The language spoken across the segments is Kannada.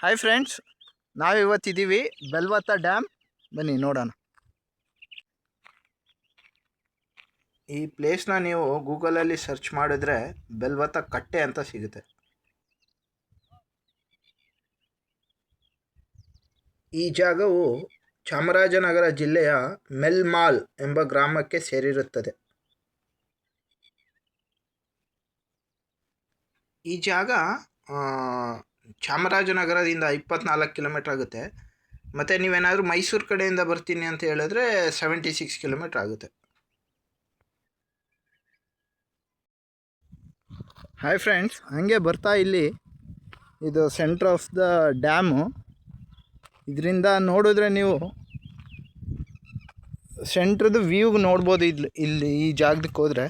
ಹಾಯ್ ಫ್ರೆಂಡ್ಸ್, ನಾವಿವತ್ತಿದ್ದೀವಿ ಬೆಲ್ವತ್ತ ಡ್ಯಾಮ್. ಬನ್ನಿ ನೋಡೋಣ. ಈ ಪ್ಲೇಸ್ನ ನೀವು ಗೂಗಲಲ್ಲಿ ಸರ್ಚ್ ಮಾಡಿದ್ರೆ ಬೆಲ್ವತ್ತ ಕಟ್ಟೆ ಅಂತ ಸಿಗುತ್ತೆ. ಈ ಜಾಗವು ಚಾಮರಾಜನಗರ ಜಿಲ್ಲೆಯ ಮೆಲ್ಮಾಲ್ ಎಂಬ ಗ್ರಾಮಕ್ಕೆ ಸೇರಿರುತ್ತದೆ. ಈ ಜಾಗ ಚಾಮರಾಜನಗರದಿಂದ 24 ಕಿಲೋಮೀಟ್ರ್ ಆಗುತ್ತೆ. ಮತ್ತು ನೀವೇನಾದರೂ ಮೈಸೂರು ಕಡೆಯಿಂದ ಬರ್ತೀನಿ ಅಂತ ಹೇಳಿದ್ರೆ 76 ಕಿಲೋಮೀಟ್ರ್ ಆಗುತ್ತೆ. ಹಾಯ್ ಫ್ರೆಂಡ್ಸ್, ಹಾಗೆ ಬರ್ತಾ ಇಲ್ಲಿ ಇದು ಸೆಂಟ್ರ್ ಆಫ್ ದ ಡ್ಯಾಮು. ಇದರಿಂದ ನೋಡಿದ್ರೆ ನೀವು ಸೆಂಟ್ರದ್ದು ವ್ಯೂ ನೋಡ್ಬೋದು. ಇಲ್ಲಿ ಈ ಜಾಗಕ್ಕೆ ಹೋದರೆ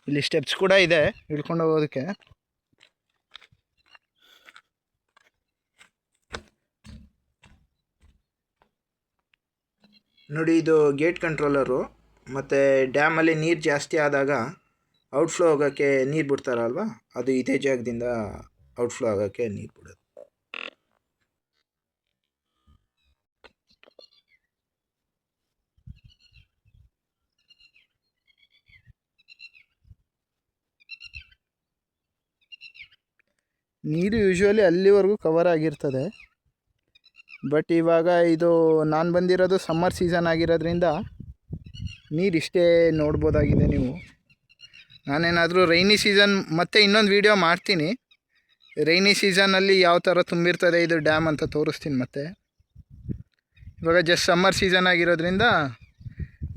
ಇಲ್ಲಿ ಸ್ಟೆಪ್ಸ್ ಕೂಡ ಇದೆ ಇಳ್ಕೊಂಡು ಹೋಗೋದಕ್ಕೆ. ನೋಡಿ, ಇದು ಗೇಟ್ ಕಂಟ್ರೋಲರು. ಮತ್ತು ಡ್ಯಾಮಲ್ಲಿ ನೀರು ಜಾಸ್ತಿ ಆದಾಗ ಔಟ್ಫ್ಲೋ ಆಗೋಕ್ಕೆ ನೀರು ಬಿಡ್ತಾರಲ್ವ, ಅದು ಇದೇ ಜಾಗದಿಂದ ಔಟ್ಫ್ಲೋ ಆಗೋಕ್ಕೆ ನೀರು ಬಿಡೋದು. ನೀರು ಯೂಶ್ವಲಿ ಅಲ್ಲಿವರೆಗೂ ಕವರ್ ಆಗಿರ್ತದೆ. ಬಟ್ ಇವಾಗ ಇದು ನಾನು ಬಂದಿರೋದು ಸಮ್ಮರ್ ಸೀಸನ್ ಆಗಿರೋದ್ರಿಂದ ನೀರಿಷ್ಟೇ ನೋಡ್ಬೋದಾಗಿದೆ ನೀವು. ನಾನೇನಾದರೂ ರೈನಿ ಸೀಸನ್ ಮತ್ತೆ ಇನ್ನೊಂದು ವೀಡಿಯೋ ಮಾಡ್ತೀನಿ. ರೈನಿ ಸೀಸನಲ್ಲಿ ಯಾವ ಥರ ತುಂಬಿರ್ತದೆ ಇದು ಡ್ಯಾಮ್ ಅಂತ ತೋರಿಸ್ತೀನಿ. ಮತ್ತು ಇವಾಗ ಜಸ್ಟ್ ಸಮ್ಮರ್ ಸೀಸನ್ ಆಗಿರೋದ್ರಿಂದ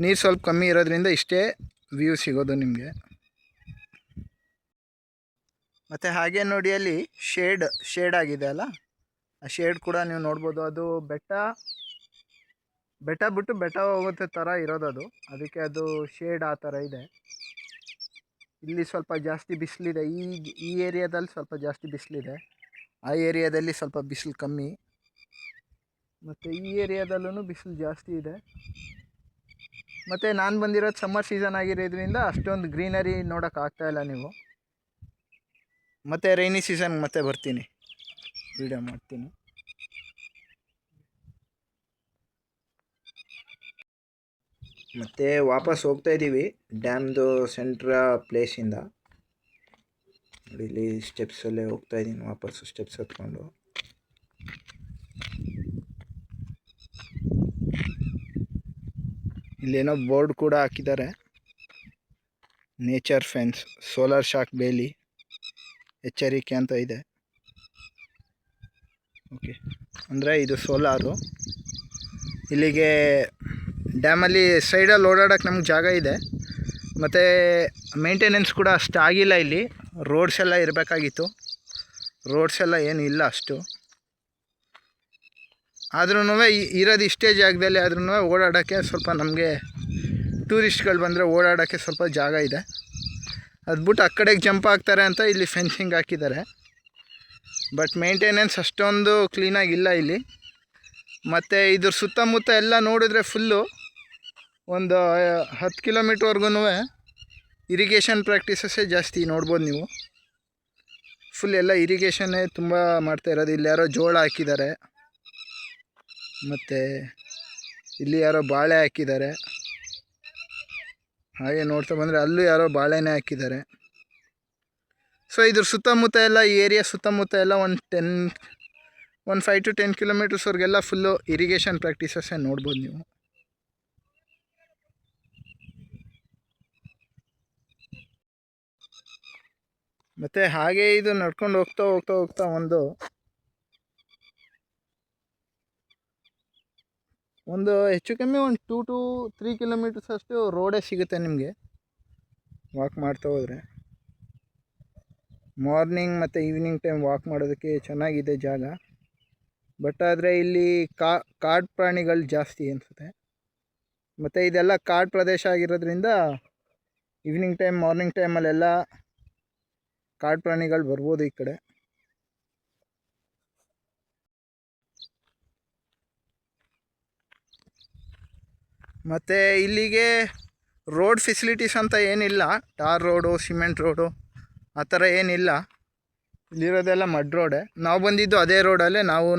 ನೀರು ಸ್ವಲ್ಪ ಕಮ್ಮಿ ಇರೋದ್ರಿಂದ ಇಷ್ಟೇ ವ್ಯೂ ಸಿಗೋದು ನಿಮಗೆ. ಮತ್ತು ಹಾಗೆ ನೋಡಿ, ಅಲ್ಲಿ ಶೇಡ್ ಆಗಿದೆ ಅಲ್ಲ, ಆ ಶೇಡ್ ಕೂಡ ನೀವು ನೋಡ್ಬೋದು. ಅದು ಬೆಟ್ಟ ಬಿಟ್ಟು ಬೆಟ್ಟ ಹೋಗುತ್ತೆ ಥರ ಇರೋದು. ಅದಕ್ಕೆ ಅದು ಶೇಡ್ ಆ ಥರ ಇದೆ. ಇಲ್ಲಿ ಸ್ವಲ್ಪ ಜಾಸ್ತಿ ಬಿಸಿಲಿದೆ. ಈ ಏರಿಯಾದಲ್ಲಿ ಸ್ವಲ್ಪ ಜಾಸ್ತಿ ಬಿಸಿಲಿದೆ. ಆ ಏರಿಯಾದಲ್ಲಿ ಸ್ವಲ್ಪ ಬಿಸಿಲು ಕಮ್ಮಿ. ಮತ್ತು ಈ ಏರಿಯಾದಲ್ಲೂ ಬಿಸಿಲು ಜಾಸ್ತಿ ಇದೆ. ಮತ್ತು ನಾನು ಬಂದಿರೋದು ಸಮ್ಮರ್ ಸೀಸನ್ ಆಗಿರೋದ್ರಿಂದ ಅಷ್ಟೊಂದು ಗ್ರೀನರಿ ನೋಡೋಕ್ಕಾಗ್ತಾಯಿಲ್ಲ ನೀವು. ಮತ್ತು ರೈನಿ ಸೀಸನ್ ಮತ್ತೆ ಬರ್ತೀನಿ, ವೀಡಿಯೋ ಮಾಡ್ತೀನಿ. ಮತ್ತು ವಾಪಸ್ ಹೋಗ್ತಾಯಿದ್ದೀವಿ ಡ್ಯಾಮ್ದು ಸೆಂಟ್ರ ಪ್ಲೇಸಿಂದ. ನೋಡಿ, ಇಲ್ಲಿ ಸ್ಟೆಪ್ಸಲ್ಲೇ ಹೋಗ್ತಾಯಿದ್ದೀನಿ ವಾಪಸ್ಸು, ಸ್ಟೆಪ್ಸ್ ಹತ್ಕೊಂಡು. ಇಲ್ಲೇನೋ ಬೋರ್ಡ್ ಕೂಡ ಹಾಕಿದ್ದಾರೆ, ನೇಚರ್ ಫೆನ್ಸ್, ಸೋಲಾರ್ ಶಾಕ್ ಬೇಲಿ, ಎಚ್ಚರಿಕೆ ಅಂತ ಇದೆ. ಓಕೆ, ಅಂದರೆ ಇದು ಸೋಲಾರು. ಇಲ್ಲಿಗೆ ಡ್ಯಾಮಲ್ಲಿ ಸೈಡಲ್ಲಿ ಓಡಾಡೋಕ್ಕೆ ನಮ್ಗೆ ಜಾಗ ಇದೆ. ಮತ್ತು ಮೇಂಟೆನೆನ್ಸ್ ಕೂಡ ಅಷ್ಟು ಆಗಿಲ್ಲ. ಇಲ್ಲಿ ರೋಡ್ಸ್ ಎಲ್ಲ ಇರಬೇಕಾಗಿತ್ತು, ರೋಡ್ಸ್ ಎಲ್ಲ ಏನು ಇಲ್ಲ ಅಷ್ಟು. ಆದ್ರೂ ಇರೋದು ಇಷ್ಟೇ ಜಾಗದಲ್ಲಿ, ಆದ್ರೂ ಓಡಾಡೋಕ್ಕೆ ಸ್ವಲ್ಪ ನಮಗೆ ಟೂರಿಸ್ಟ್ಗಳು ಬಂದರೆ ಓಡಾಡೋಕ್ಕೆ ಸ್ವಲ್ಪ ಜಾಗ ಇದೆ. ಅದು ಬಿಟ್ಟು ಆ ಕಡೆಗೆ ಜಂಪ್ ಆಗ್ತಾರೆ ಅಂತ ಇಲ್ಲಿ ಫೆನ್ಸಿಂಗ್ ಹಾಕಿದ್ದಾರೆ. ಬಟ್ ಮೇಂಟೆನೆನ್ಸ್ ಅಷ್ಟೊಂದು ಕ್ಲೀನಾಗಿಲ್ಲ ಇಲ್ಲಿ. ಮತ್ತು ಇದ್ರ ಸುತ್ತಮುತ್ತ ಎಲ್ಲ ನೋಡಿದ್ರೆ ಫುಲ್ಲು ಒಂದು 10 ಕಿಲೋಮೀಟ್ರ್ವರೆಗೂ ಇರಿಗೇಷನ್ ಪ್ರಾಕ್ಟೀಸಸ್ಸೇ ಜಾಸ್ತಿ ನೋಡ್ಬೋದು ನೀವು. ಫುಲ್ ಎಲ್ಲ ಇರಿಗೇಷನ್ನೇ ತುಂಬ ಮಾಡ್ತಾಯಿರೋದು. ಇಲ್ಲಿ ಯಾರೋ ಜೋಳ ಹಾಕಿದ್ದಾರೆ, ಮತ್ತು ಇಲ್ಲಿ ಯಾರೋ ಬಾಳೆ ಹಾಕಿದ್ದಾರೆ. ಹಾಗೆ ನೋಡ್ತಾ ಬಂದರೆ ಅಲ್ಲೂ ಯಾರೋ ಬಾಳೆನೇ ಹಾಕಿದ್ದಾರೆ. ಸೊ ಇದ್ರ ಸುತ್ತಮುತ್ತ ಎಲ್ಲ, ಈ ಏರಿಯಾ ಸುತ್ತಮುತ್ತ ಎಲ್ಲ ಒಂದು 5 to 10 ಕಿಲೋಮೀಟರ್ಸ್ವರೆಗೆಲ್ಲ ಫುಲ್ಲು ಇರಿಗೇಷನ್ ಪ್ರಾಕ್ಟೀಸಸ್ಸೇ ನೋಡ್ಬೋದು ನೀವು. ಮತ್ತು ಹಾಗೆ ಇದು ನಡ್ಕೊಂಡು ಹೋಗ್ತಾ ಒಂದು ಹೆಚ್ಚು ಕಮ್ಮಿ ಒಂದು 2 to 3 ಕಿಲೋಮೀಟರ್ಸ್ ಅಷ್ಟು ರೋಡೇ ಸಿಗುತ್ತೆ ನಿಮಗೆ ವಾಕ್ ಮಾಡ್ತಾ ಹೋದರೆ. ಮಾರ್ನಿಂಗ್ ಮತ್ತು ಈವ್ನಿಂಗ್ ಟೈಮ್ ವಾಕ್ ಮಾಡೋದಕ್ಕೆ ಚೆನ್ನಾಗಿದೆ ಜಾಗ. ಬಟ್ ಆದರೆ ಇಲ್ಲಿ ಕಾಡು ಪ್ರಾಣಿಗಳು ಜಾಸ್ತಿ ಅನಿಸುತ್ತೆ. ಮತ್ತು ಇದೆಲ್ಲ ಕಾಡು ಪ್ರದೇಶ ಆಗಿರೋದ್ರಿಂದ ಈವ್ನಿಂಗ್ ಟೈಮ್, ಮಾರ್ನಿಂಗ್ ಟೈಮಲ್ಲೆಲ್ಲ ಕಾಡು ಪ್ರಾಣಿಗಳು ಬರ್ಬೋದು ಈ ಕಡೆ. ಮತ್ತು ಇಲ್ಲಿಗೆ ರೋಡ್ ಫೆಸಿಲಿಟೀಸ್ ಅಂತ ಏನಿಲ್ಲ. ಟಾರ್ ರೋಡು, ಸಿಮೆಂಟ್ ರೋಡು ಆ ಥರ ಏನಿಲ್ಲ. ಇಲ್ಲಿರೋದೆಲ್ಲ ಮಡ್ ರೋಡೆ. ನಾವು ಬಂದಿದ್ದು ಅದೇ ರೋಡಲ್ಲೇ. ನಾವು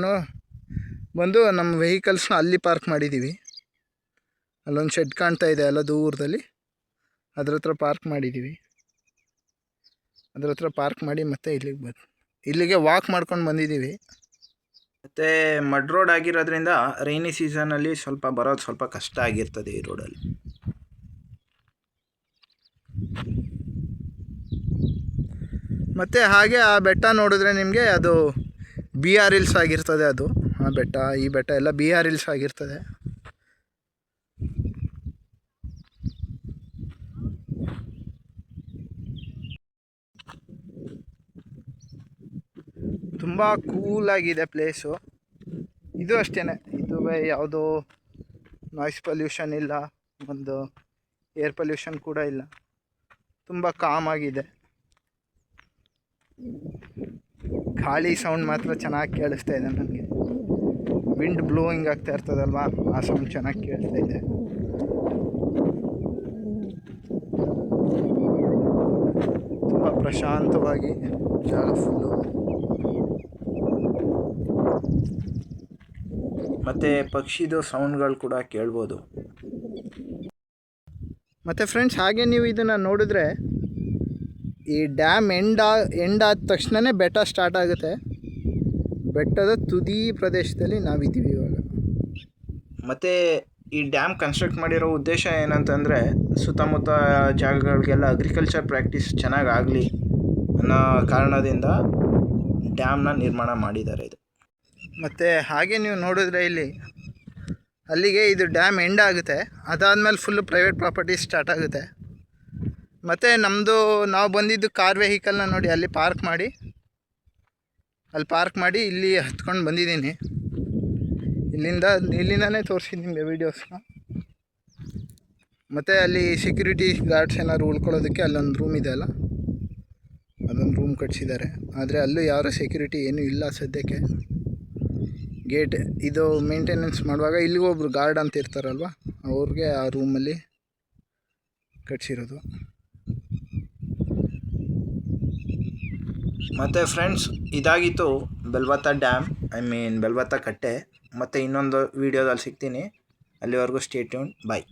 ಬಂದು ನಮ್ಮ ವೆಹಿಕಲ್ಸ್ನ ಅಲ್ಲಿ ಪಾರ್ಕ್ ಮಾಡಿದ್ದೀವಿ. ಅಲ್ಲೊಂದು ಶೆಡ್ ಕಾಣ್ತಾ ಇದೆ ಅಲ್ಲ ದೂರದಲ್ಲಿ, ಅದ್ರ ಹತ್ರ ಪಾರ್ಕ್ ಮಾಡಿದ್ದೀವಿ. ಅದ್ರ ಹತ್ರ ಪಾರ್ಕ್ ಮಾಡಿ ಮತ್ತೆ ಇಲ್ಲಿಗೆ ವಾಕ್ ಮಾಡ್ಕೊಂಡು ಬಂದಿದ್ದೀವಿ. ಮತ್ತು ಮಡ್ ರೋಡ್ ಆಗಿರೋದ್ರಿಂದ ರೈನಿ ಸೀಸನಲ್ಲಿ ಸ್ವಲ್ಪ ಬರೋದು ಸ್ವಲ್ಪ ಕಷ್ಟ ಆಗಿರ್ತದೆ ಈ ರೋಡಲ್ಲಿ. ಮತ್ತು ಹಾಗೆ ಆ ಬೆಟ್ಟ ನೋಡಿದ್ರೆ ನಿಮಗೆ ಅದು BR ಹಿಲ್ಸ್ ಆಗಿರ್ತದೆ. ಅದು ಆ ಬೆಟ್ಟ ಈ ಬೆಟ್ಟ ಎಲ್ಲ BR ಹಿಲ್ಸ್ ಆಗಿರ್ತದೆ. ತುಂಬ ಕೂಲಾಗಿದೆ ಪ್ಲೇಸು. ಇದು ಅಷ್ಟೇ, ಇದು ಯಾವುದೋ ನಾಯ್ಸ್ ಪೊಲ್ಯೂಷನ್ ಇಲ್ಲ, ಒಂದು ಏರ್ ಪೊಲ್ಯೂಷನ್ ಕೂಡ ಇಲ್ಲ. ತುಂಬ ಕಾಮ್ ಆಗಿದೆ. ಗಾಳಿ ಸೌಂಡ್ ಮಾತ್ರ ಚೆನ್ನಾಗಿ ಕೇಳಿಸ್ತಾ ಇದೆ ನನಗೆ. ವಿಂಡ್ ಬ್ಲೋಯಿಂಗ್ ಆಗ್ತಾ ಇರ್ತದಲ್ವ, ಆ ಸೌಂಡ್ ಚೆನ್ನಾಗಿ ಕೇಳಿಸ್ತಾ ಇದೆ. ತುಂಬ ಪ್ರಶಾಂತವಾಗಿ ಜಾಗ ಫುಲ್ಲು. ಮತ್ತು ಪಕ್ಷಿದು ಸೌಂಡ್ಗಳು ಕೂಡ ಕೇಳ್ಬೋದು. ಮತ್ತು ಫ್ರೆಂಡ್ಸ್, ಹಾಗೆ ನೀವು ಇದನ್ನು ನೋಡಿದ್ರೆ ಈ ಡ್ಯಾಮ್ ಎಂಡ್ ಆದ ತಕ್ಷಣವೇ ಬೆಟ್ಟ ಸ್ಟಾರ್ಟ್ ಆಗುತ್ತೆ. ಬೆಟ್ಟದ ತುದಿ ಪ್ರದೇಶದಲ್ಲಿ ನಾವಿದ್ದೀವಿ ಇವಾಗ. ಮತ್ತು ಈ ಡ್ಯಾಮ್ ಕನ್ಸ್ಟ್ರಕ್ಟ್ ಮಾಡಿರೋ ಉದ್ದೇಶ ಏನಂತಂದರೆ ಸುತ್ತಮುತ್ತ ಜಾಗಗಳಿಗೆಲ್ಲ ಅಗ್ರಿಕಲ್ಚರ್ ಪ್ರಾಕ್ಟೀಸ್ ಚೆನ್ನಾಗಿ ಆಗಲಿ ಅನ್ನೋ ಕಾರಣದಿಂದ ಡ್ಯಾಮ್ನ ನಿರ್ಮಾಣ ಮಾಡಿದ್ದಾರೆ ಇದು. ಮತ್ತು ಹಾಗೆ ನೀವು ನೋಡಿದ್ರೆ ಅಲ್ಲಿಗೆ ಇದು ಡ್ಯಾಮ್ ಎಂಡ್ ಆಗುತ್ತೆ. ಅದಾದಮೇಲೆ ಫುಲ್ಲು ಪ್ರೈವೇಟ್ ಪ್ರಾಪರ್ಟೀಸ್ ಸ್ಟಾರ್ಟ್ ಆಗುತ್ತೆ. ಮತ್ತು ನಾವು ಬಂದಿದ್ದು ಕಾರ್ ವೆಹಿಕಲ್ನ ನೋಡಿ ಅಲ್ಲಿ ಪಾರ್ಕ್ ಮಾಡಿ ಇಲ್ಲಿ ಹತ್ಕೊಂಡು ಬಂದಿದ್ದೀನಿ. ಇಲ್ಲಿಂದನೇ ತೋರಿಸಿದ್ದೀನಿ ನಿಮಗೆ ವೀಡಿಯೋಸ್ನ. ಮತ್ತು ಅಲ್ಲಿ ಸೆಕ್ಯೂರಿಟಿ ಗಾರ್ಡ್ಸ್ ಏನಾದ್ರು ಉಳ್ಕೊಳ್ಳೋದಕ್ಕೆ ಅಲ್ಲೊಂದು ರೂಮ್ ಇದೆ ಅಲ್ಲ, ಅದೊಂದು ರೂಮ್ ಕಟ್ಸಿದ್ದಾರೆ. ಆದರೆ ಅಲ್ಲೂ ಯಾರೂ ಸೆಕ್ಯೂರಿಟಿ ಏನೂ ಇಲ್ಲ ಸದ್ಯಕ್ಕೆ. ಗೇಟ್ ಇದು ಮೇಂಟೆನೆನ್ಸ್ ಮಾಡುವಾಗ ಇಲ್ಲಿಗೊಬ್ರು ಗಾರ್ಡ್ ಅಂತ ಇರ್ತಾರಲ್ವ, ಅವ್ರಿಗೆ ಆ ರೂಮಲ್ಲಿ ಕಟ್ಸಿರೋದು. ಮತ್ತು ಫ್ರೆಂಡ್ಸ್, ಇದಾಗಿತ್ತು ಬೆಲ್ವತ್ತ ಡ್ಯಾಮ್, ಬೆಲ್ವತ್ತ ಕಟ್ಟೆ. ಮತ್ತು ಇನ್ನೊಂದು ವೀಡಿಯೋದಲ್ಲಿ ಸಿಗ್ತೀನಿ. ಅಲ್ಲಿವರೆಗೂ ಸ್ಟೇ ಟ್ಯೂನ್. ಬಾಯ್.